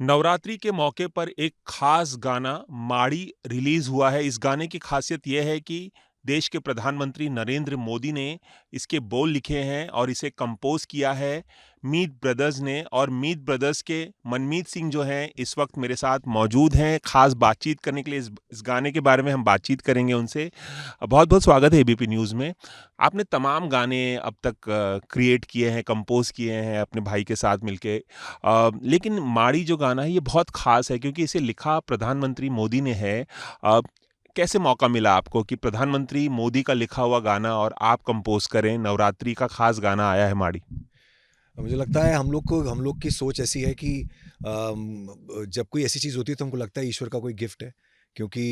नवरात्रि के मौके पर एक खास गाना माड़ी रिलीज हुआ है। इस गाने की खासियत यह है कि देश के प्रधानमंत्री नरेंद्र मोदी ने इसके बोल लिखे हैं और इसे कंपोज किया है मीत ब्रदर्स ने। और मीत ब्रदर्स के मनमीत सिंह जो हैं इस वक्त मेरे साथ मौजूद हैं खास बातचीत करने के लिए। इस गाने के बारे में हम बातचीत करेंगे उनसे। बहुत बहुत स्वागत है एबीपी न्यूज़ में। आपने तमाम गाने अब तक क्रिएट किए हैं, कंपोज किए हैं अपने भाई के साथ मिलके। लेकिन माड़ी जो गाना है ये बहुत ख़ास है क्योंकि इसे लिखा प्रधानमंत्री मोदी ने है। अ, कैसे मौका मिला आपको कि प्रधानमंत्री मोदी का लिखा हुआ गाना और आप कंपोज करें? नवरात्रि का ख़ास गाना आया है माड़ी। मुझे लगता है हम लोग की सोच ऐसी है कि जब कोई ऐसी चीज़ होती है तो हमको लगता है ईश्वर का कोई गिफ्ट है, क्योंकि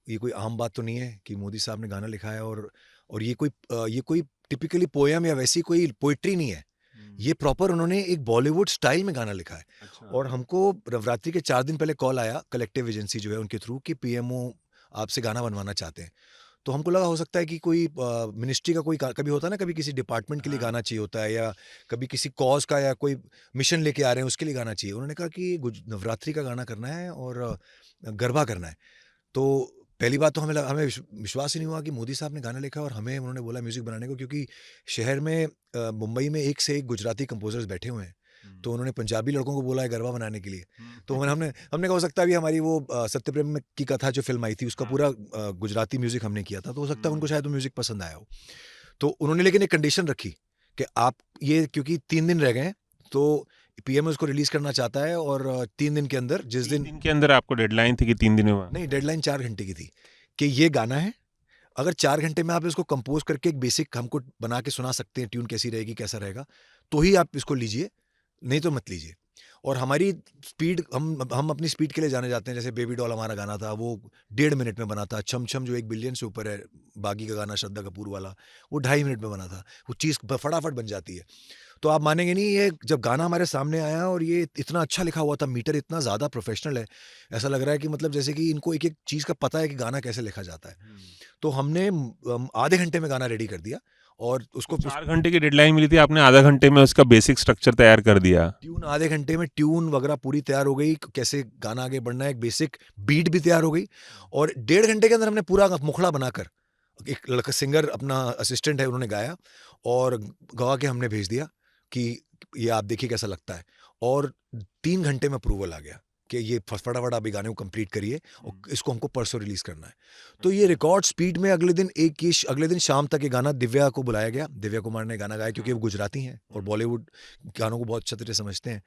ये कोई आम बात तो नहीं है कि मोदी साहब ने गाना लिखा है और ये कोई टिपिकली पोयम या वैसी कोई पोइट्री नहीं है। हुँ। ये प्रॉपर उन्होंने एक बॉलीवुड स्टाइल में गाना लिखा है। अच्छा। और हमको नवरात्रि के 4 दिन पहले कॉल आया कलेक्टिव एजेंसी जो है उनके थ्रू कि पीएमओ आपसे गाना बनवाना चाहते हैं। तो हमको लगा हो सकता है कि कोई मिनिस्ट्री का कोई कभी होता है ना, कभी किसी डिपार्टमेंट के लिए हाँ। गाना चाहिए होता है, या कभी किसी कॉज का या कोई मिशन लेके आ रहे हैं उसके लिए गाना चाहिए। उन्होंने कहा कि नवरात्रि का गाना करना है और गरबा करना है। तो पहली बात तो हमें विश्वास ही नहीं हुआ कि मोदी साहब ने गाना लिखा और हमें उन्होंने बोला म्यूजिक बनाने को, क्योंकि शहर में मुंबई में एक से एक गुजराती कंपोजर्स बैठे हुए हैं। हुँ। तो उन्होंने पंजाबी लड़कों को बोला है गरबा बनाने के लिए। हुँ। तो हमने हमने कहा हो सकता है अभी हमारी वो सत्यप्रेम की कथा जो फ़िल्म आई थी उसका हाँ। पूरा गुजराती म्यूज़िक हमने किया था, तो हो सकता है उनको हुँ। शायद वो म्यूज़िक पसंद आया हो। तो उन्होंने लेकिन एक कंडीशन रखी कि आप ये, क्योंकि 3 दिन रह गए हैं, तो पीएम उसको रिलीज़ करना चाहता है और 3 दिन के अंदर जिस 3 दिन। दिन के अंदर आपको डेडलाइन थी कि 3 दिन में? नहीं, डेडलाइन 4 घंटे की थी कि ये गाना है, अगर 4 घंटे में आप इसको कंपोज़ करके एक बेसिक हमको बना के सुना सकते हैं, ट्यून कैसी रहेगी, कैसा रहेगा, तो ही आप इसको लीजिए, नहीं तो मत लीजिए। और हमारी स्पीड, हम अपनी स्पीड के लिए जाने जाते हैं। जैसे बेबी डॉल हमारा गाना था, वो 1.5 मिनट में बना था। छम छम जो 1 बिलियन से ऊपर है, बागी का गाना श्रद्धा कपूर वाला, वो 2.5 मिनट में बना था। वो चीज़ फटाफट बन जाती है। तो आप मानेंगे नहीं, ये जब गाना हमारे सामने आया और ये इतना अच्छा लिखा हुआ था, मीटर इतना ज़्यादा प्रोफ़ेशनल है, ऐसा लग रहा है कि मतलब जैसे कि इनको एक-एक चीज़ का पता है कि गाना कैसे लिखा जाता है। हुँ। तो हमने आधे घंटे में गाना रेडी कर दिया और तो उसको 4 घंटे की डेडलाइन मिली थी, आपने आधा घंटे में उसका बेसिक स्ट्रक्चर तैयार कर दिया। ट्यून आधे घंटे में ट्यून वगैरह पूरी तैयार हो गई, कैसे गाना आगे बढ़ना है, एक बेसिक बीट भी तैयार हो गई। और 1.5 घंटे के अंदर हमने पूरा मुखड़ा बनाकर, एक लड़का सिंगर अपना असिस्टेंट है, उन्होंने गाया और गा के हमने भेज दिया कि ये आप देखिए कैसा लगता है। और 3 घंटे में अप्रूवल आ गया कि ये फटाफट आप ये गाने को कंप्लीट करिए और हुँ। इसको हमको परसों रिलीज़ करना है। तो ये अच्छा। रिकॉर्ड स्पीड में अगले दिन शाम तक ये गाना दिव्या को बुलाया गया। दिव्या कुमार ने गाना गाया, क्योंकि हाँ। वो गुजराती हैं और हुँ। बॉलीवुड गानों को बहुत अच्छी तरह समझते हैं।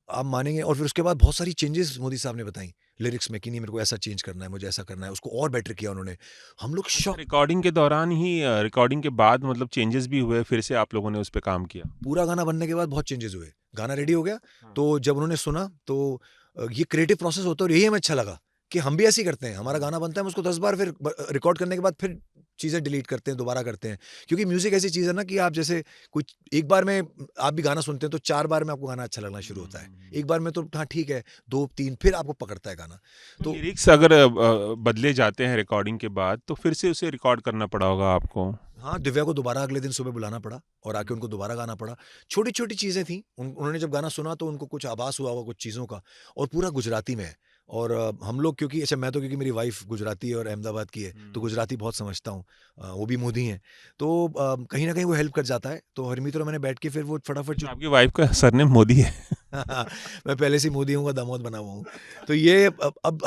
आप मानेंगे, और फिर उसके बाद बहुत सारी चेंजेस मोदी साहब ने बताई लिरिक्स में कि नहीं, मेरे को ऐसा चेंज करना है, मुझे ऐसा करना है, उसको और बेटर किया उन्होंने। हम लोग अच्छा, शॉक। रिकॉर्डिंग के दौरान ही रिकॉर्डिंग के बाद मतलब चेंजेस भी हुए, फिर से आप लोगों ने उस पे काम किया? पूरा गाना बनने के बाद बहुत चेंजेस हुए। गाना रेडी अच्छा। हो गया, हाँ। तो जब उन्होंने सुना तो ये क्रिएटिव प्रोसेस होता है और यही हमें अच्छा लगा कि हम भी ऐसे ही करते हैं। हमारा हुँ। गाना बनता है, हम उसको 10 बार फिर रिकॉर्ड करने के बाद फिर चीज़ें डिलीट करते हैं, दोबारा करते हैं। क्योंकि म्यूज़िक ऐसी चीज़ है ना कि आप जैसे कुछ एक बार में आप भी गाना सुनते हैं तो 4 बार में आपको गाना अच्छा लगना शुरू हुँ, होता है। हुँ, हुँ। एक बार में तो हाँ ठीक है, 2-3 फिर आपको पकड़ता है गाना। तो तो लिरिक्स अगर बदले जाते हैं रिकॉर्डिंग के बाद, तो फिर से उसे रिकॉर्ड करना पड़ा होगा आपको? हाँ, दिव्या को दोबारा अगले दिन सुबह बुलाना पड़ा और आके हुँ। उनको दोबारा गाना पड़ा। छोटी-छोटी चीज़ें थी, उन्होंने जब गाना सुना तो उनको कुछ आभास हुआ होगा कुछ चीज़ों का, और पूरा गुजराती में है। और हम लोग, क्योंकि अच्छा, मैं तो क्योंकि मेरी वाइफ़ गुजराती है और अहमदाबाद की है, तो हुँ। गुजराती बहुत समझता हूँ। वो भी मोदी हैं, तो कहीं न कहीं वो हेल्प कर जाता है। तो हरमीत और मैंने बैठ के फिर वो फटाफट जो अच्छा, आपकी वाइफ़ का सरनेम मोदी है? मैं पहले से ही मोदी हूँ का दामाद बना हुआ हूँ। तो ये अब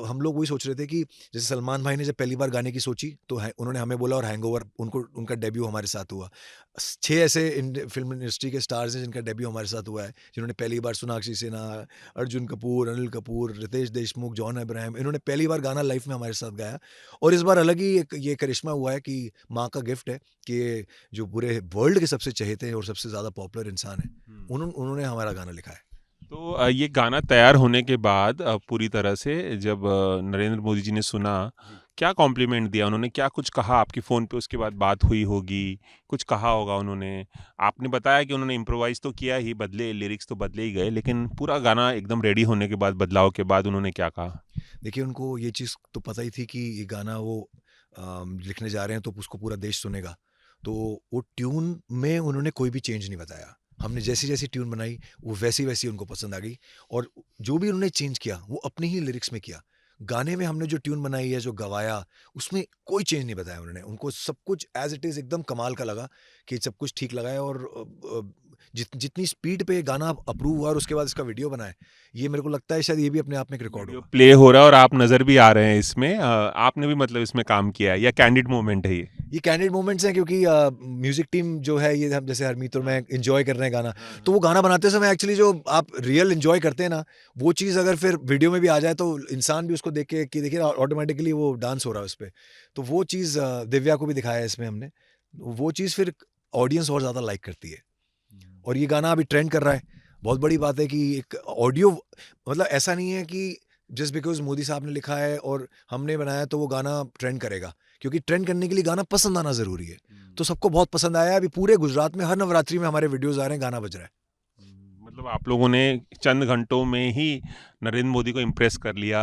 हम लोग वही सोच रहे थे कि जैसे सलमान भाई ने जब पहली बार गाने की सोची तो है उन्होंने हमें बोला, और हैंगओवर उनको उनका डेब्यू हमारे साथ हुआ। 6 ऐसे फ़िल्म इंडस्ट्री के स्टार्स हैं जिनका डेब्यू हमारे साथ हुआ है, जिन्होंने पहली बार सोनाक्षी सिन्हा, अर्जुन कपूर, अनिल कपूर, रितेश देशमुख, जॉन अब्राहम, इन्होंने पहली बार गाना लाइफ़ में हमारे साथ गाया। और इस बार अलग ही एक ये करिश्मा हुआ है कि माँ का गिफ्ट है कि जो पूरे वर्ल्ड के सबसे चहेते हैं और सबसे ज़्यादा पॉपुलर इंसान हैं, हुँ। उन्होंने हमारा गाना लिखा है। तो ये गाना तैयार होने के बाद पूरी तरह से जब नरेंद्र मोदी जी ने सुना, जी। क्या कॉम्प्लीमेंट दिया उन्होंने? क्या कुछ कहा आपकी फ़ोन पे उसके बाद बात हुई होगी, कुछ कहा होगा उन्होंने? आपने बताया कि उन्होंने इम्प्रोवाइज़ तो किया ही, बदले लिरिक्स तो बदले ही गए, लेकिन पूरा गाना एकदम रेडी होने के बाद, बदलाव के बाद उन्होंने क्या कहा? देखिए, उनको ये चीज़ तो पता ही थी कि ये गाना वो लिखने जा रहे हैं तो उसको पूरा देश सुनेगा। तो वो ट्यून में उन्होंने कोई भी चेंज नहीं बताया। हमने जैसी-जैसी ट्यून बनाई, वो वैसी-वैसी उनको पसंद आ गई और जो भी उन्होंने चेंज किया, वो अपने ही लिरिक्स में किया। गाने में हमने जो ट्यून बनाई है, जो गवाया, उसमें कोई चेंज नहीं बताया उन्होंने। उनको सब कुछ एज़ इट इज़ एकदम कमाल का लगा कि सब कुछ ठीक लगा है और जितनी स्पीड पे गाना अप्रूव हुआ और उसके बाद इसका वीडियो बना है, ये मेरे को लगता है शायद ये भी अपने आप में एक रिकॉर्ड वीडियो होगा। प्ले हो रहा है और आप नज़र भी आ रहे हैं इसमें। आपने भी मतलब इसमें काम किया है या कैंडिड मोमेंट है ये? ये कैंडिड मोमेंट्स हैं क्योंकि म्यूज़िक टीम जो है ये हम जैसे हरमीत और मैं एन्जॉय कर रहे हैं गाना, तो वो गाना बनाते समय एक्चुअली जो आप रियल एन्जॉय करते हैं ना, वो चीज़ अगर फिर वीडियो में भी आ जाए तो इंसान भी उसको देख के कि देखिए ऑटोमेटिकली वो डांस हो रहा है उसपे। तो वो चीज़ दिव्या को भी दिखाया है इसमें हमने। वो चीज़ फिर ऑडियंस और ज़्यादा लाइक करती है और ये गाना अभी ट्रेंड कर रहा है। बहुत बड़ी बात है कि एक ऑडियो मतलब ऐसा नहीं है कि जस्ट बिकॉज़ मोदी साहब ने लिखा है और हमने बनाया तो वो गाना ट्रेंड करेगा। क्योंकि ट्रेंड करने के लिए गाना पसंद आना ज़रूरी है। तो सबको बहुत पसंद आया है। अभी पूरे गुजरात में हर नवरात्रि में हमारे वीडियोज़ आ रहे हैं, गाना बज रहा है। मतलब आप लोगों ने चंद घंटों में ही नरेंद्र मोदी को इम्प्रेस कर लिया।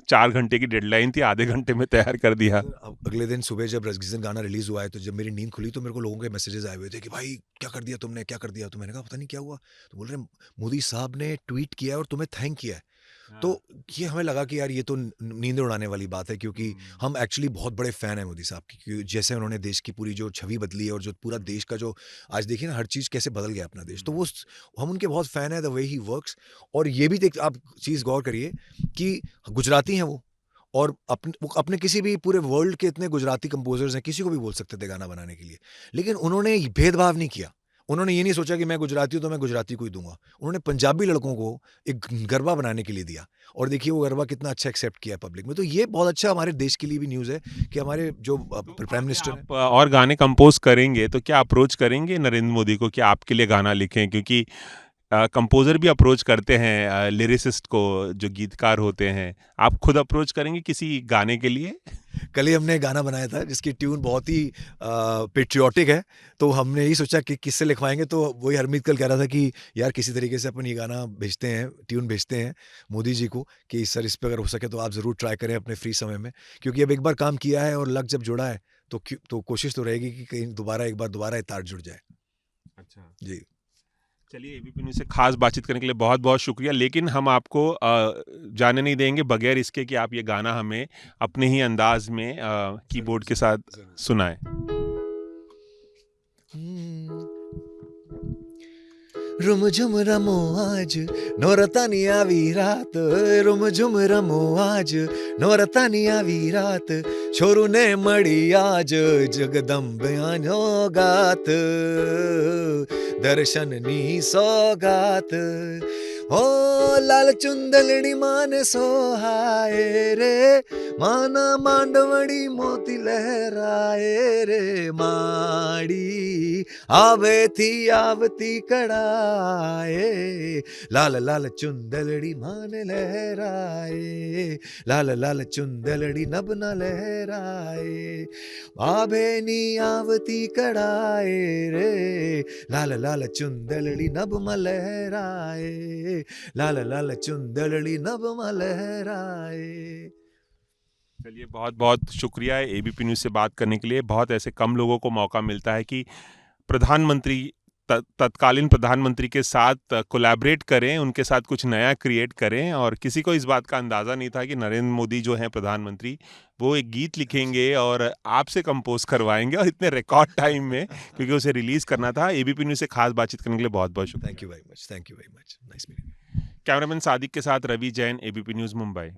4 घंटे की डेडलाइन थी, आधे घंटे में तैयार कर दिया। अब अगले दिन सुबह जब जिस दिन गाना रिलीज़ हुआ है, तो जब मेरी नींद खुली तो मेरे को लोगों के मैसेजेस आए हुए थे कि भाई क्या कर दिया तुमने, क्या कर दिया? तो मैंने कहा पता नहीं क्या हुआ? तो बोल रहे हैं मोदी साहब ने ट्वीट किया है और तुम्हें थैंक किया है। तो ये हमें लगा कि यार ये तो नींद उड़ाने वाली बात है क्योंकि हम एक्चुअली बहुत बड़े फ़ैन हैं मोदी साहब की क्योंकि जैसे उन्होंने देश की पूरी जो छवि बदली है और जो पूरा देश का जो आज देखिए ना हर चीज़ कैसे बदल गया अपना देश। तो वो हम उनके बहुत फ़ैन हैं द वे ही वर्क्स और ये भी देख आप चीज़ गौर करिए कि गुजराती हैं वो और वो अपने किसी भी पूरे वर्ल्ड के इतने गुजराती कंपोज़र्स हैं, किसी को भी बोल सकते थे गाना बनाने के लिए। लेकिन उन्होंने भेदभाव नहीं किया। उन्होंने ये नहीं सोचा कि मैं गुजराती हूँ तो मैं गुजराती को ही दूँगा। उन्होंने पंजाबी लड़कों को एक गरबा बनाने के लिए दिया और देखिए वो गरबा कितना अच्छा एक्सेप्ट किया पब्लिक में। तो ये बहुत अच्छा हमारे देश के लिए भी न्यूज़ है कि हमारे जो प्राइम मिनिस्टर हैं आप और गाने कंपोज करेंगे तो क्या अप्रोच करेंगे नरेंद्र मोदी को कि आपके लिए गाना लिखें? क्योंकि कंपोज़र भी अप्रोच करते हैं लिरिसिस्ट को, जो गीतकार होते हैं। आप खुद अप्रोच करेंगे किसी गाने के लिए? कल ही हमने गाना बनाया था जिसकी ट्यून बहुत ही पैट्रियोटिक है, तो हमने यही सोचा कि किससे लिखवाएँगे तो वही हरमीत कल कह रहा था कि यार किसी तरीके से अपन ये गाना भेजते हैं, ट्यून भेजते हैं मोदी जी को कि सर इस पे अगर हो सके तो आप ज़रूर ट्राई करें अपने फ्री समय में। क्योंकि अब एक बार काम किया है और लक जब जुड़ा है तो कोशिश तो रहेगी कि कहीं दोबारा ये तार जुड़ जाए। अच्छा। जी। चलिए, एबीपी न्यूज़ से खास बातचीत करने के लिए बहुत-बहुत शुक्रिया। लेकिन हम आपको जाने नहीं देंगे बगैर इसके कि आप ये गाना हमें अपने ही अंदाज़ में कीबोर्ड के साथ ज़रूर। सुनाएँ। रुमझुम रमो आज नौरतानी आवी रात रुमझुम रमो आज नौरतानी आवी रात छोरू ने मड़ी आज जगदम्बयानो गात दर्शननी सौगात ओ लाल चुंदलड़ी मान सोहाए रे माना मांडवड़ी मोती लहराए रे माड़ी आवे थी आवती कड़ाए लाल लाल चुंदलड़ी मान लहराए लाल लाल चुंदलड़ी नभ न लहराए आभे नी आवती कड़ाए रे लाल लाल चुंदलड़ी नभ म लहराए लाल लाल चुंदलड़ी नभ म लहराए। चलिए, बहुत-बहुत शुक्रिया एबीपी न्यूज़ से बात करने के लिए। बहुत ऐसे कम लोगों को मौका मिलता है कि प्रधानमंत्री तत्कालीन प्रधानमंत्री के साथ कोलैबोरेट करें, उनके साथ कुछ नया क्रिएट करें और किसी को इस बात का अंदाज़ा नहीं था कि नरेंद्र मोदी जो हैं प्रधानमंत्री, वो एक गीत लिखेंगे और आपसे कंपोज़ करवाएँगे और इतने रिकॉर्ड टाइम में क्योंकि उसे रिलीज़ करना था। एबीपी न्यूज़ से खास बातचीत करने के लिए बहुत-बहुत शुक्रिया। Thank you very much, thank you very much, nice meeting. Cameraman Sadiq के साथ रवि जैन, एबीपी न्यूज़ मुंबई।